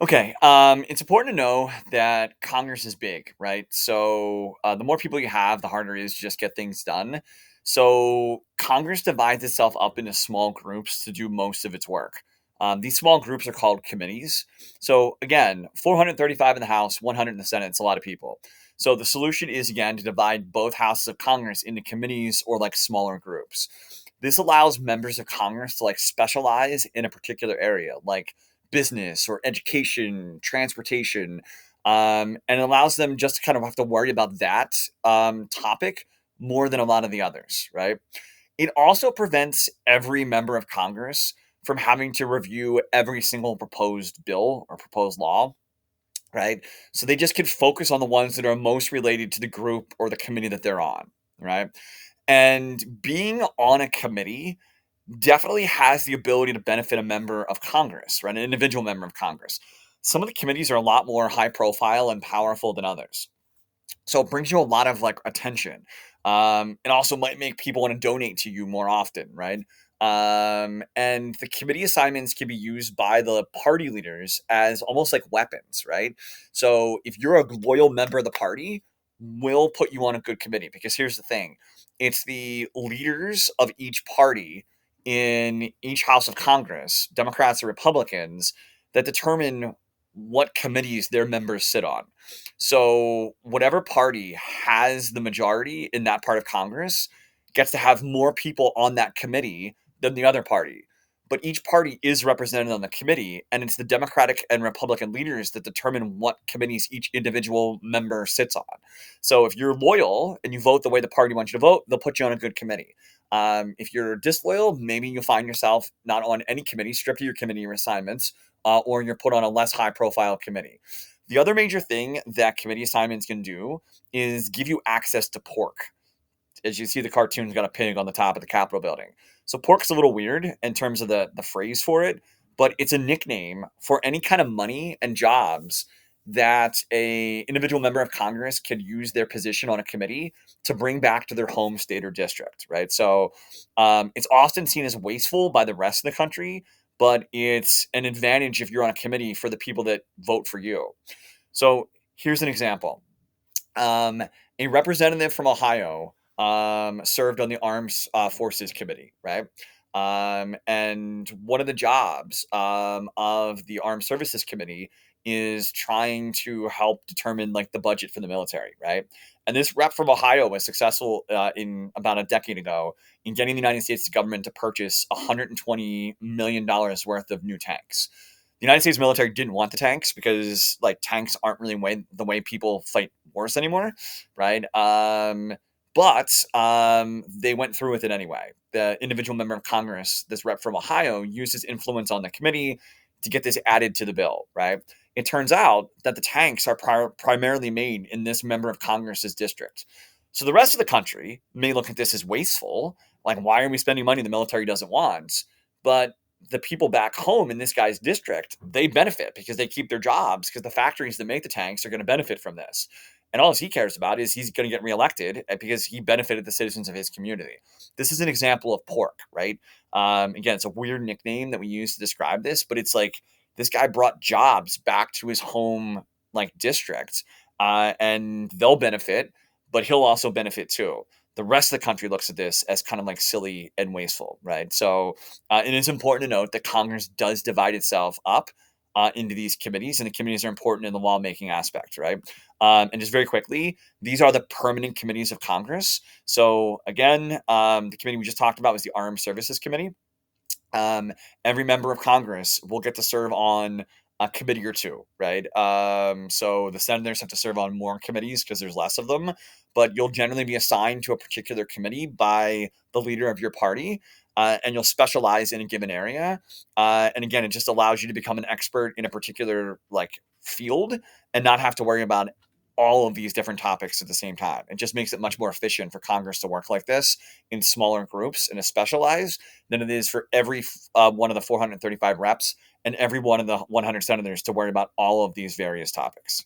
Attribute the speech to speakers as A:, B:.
A: Okay, it's important to know that Congress is big, right? So the more people you have, the harder it is to just get things done. So Congress divides itself up into small groups to do most of its work. These small groups are called committees. So again, 435 in the House, 100 in the Senate. It's a lot of people. So the solution is again to divide both houses of Congress into committees or like smaller groups. This allows members of Congress to like specialize in a particular area, like business or education, transportation, and it allows them just to kind of have to worry about that topic more than a lot of the others, right? It also prevents every member of Congress from having to review every single proposed bill or proposed law, right? So they just can focus on the ones that are most related to the group or the committee that they're on, right? And being on a committee definitely has the ability to benefit a member of Congress, right? An individual member of Congress. Some of the committees are a lot more high profile and powerful than others. So it brings you a lot of like attention. It also might make people want to donate to you more often, right? And the committee assignments can be used by the party leaders as almost like weapons, right? So if you're a loyal member of the party, we'll put you on a good committee because here's the thing, it's the leaders of each party in each house of Congress, Democrats or Republicans, that determine what committees their members sit on. So whatever party has the majority in that part of Congress gets to have more people on that committee than the other party. But each party is represented on the committee, and it's the Democratic and Republican leaders that determine what committees each individual member sits on. So if you're loyal and you vote the way the party wants you to vote, they'll put you on a good committee. If you're disloyal, maybe you'll find yourself not on any committee, stripped of your committee assignments, or you're put on a less high profile committee. The other major thing that committee assignments can do is give you access to pork. As you see, the cartoon's got a pig on the top of the Capitol building. So pork's a little weird in terms of the phrase for it, but it's a nickname for any kind of money and jobs that a individual member of Congress could use their position on a committee to bring back to their home state or district, right? So it's often seen as wasteful by the rest of the country, but it's an advantage if you're on a committee for the people that vote for you. So here's an example. Um, a representative from Ohio served on the Armed Forces Committee, right? And one of the jobs of the Armed Services Committee is trying to help determine like the budget for the military, right? And this rep from Ohio was successful in about a decade ago in getting the United States government to purchase $120 million worth of new tanks. The United States military didn't want the tanks because like tanks aren't really the way people fight wars anymore, right? But they went through with it anyway. The individual member of Congress, this rep from Ohio, used his influence on the committee to get this added to the bill, right? It turns out that the tanks are primarily made in this member of Congress's district. So the rest of the country may look at this as wasteful, like why are we spending money the military doesn't want? But the people back home in this guy's district, they benefit because they keep their jobs because the factories that make the tanks are going to benefit from this. And all he cares about is he's going to get reelected because he benefited the citizens of his community. This is an example of pork, right? Again, it's a weird nickname that we use to describe this, but it's like this guy brought jobs back to his home like district, and they'll benefit, but he'll also benefit too. The rest of the country looks at this as kind of like silly and wasteful, right? So it is important to note that Congress does divide itself up into these committees, and the committees are important in the lawmaking aspect, right? And just very quickly, these are the permanent committees of Congress. So again, the committee we just talked about was the Armed Services Committee. Every member of Congress will get to serve on a committee or two, right? So the senators have to serve on more committees because there's less of them, but you'll generally be assigned to a particular committee by the leader of your party. And you'll specialize in a given area. And again, it just allows you to become an expert in a particular like field and not have to worry about all of these different topics at the same time. It just makes it much more efficient for Congress to work like this in smaller groups and to specialize than it is for every one of the 435 reps and every one of the 100 senators to worry about all of these various topics.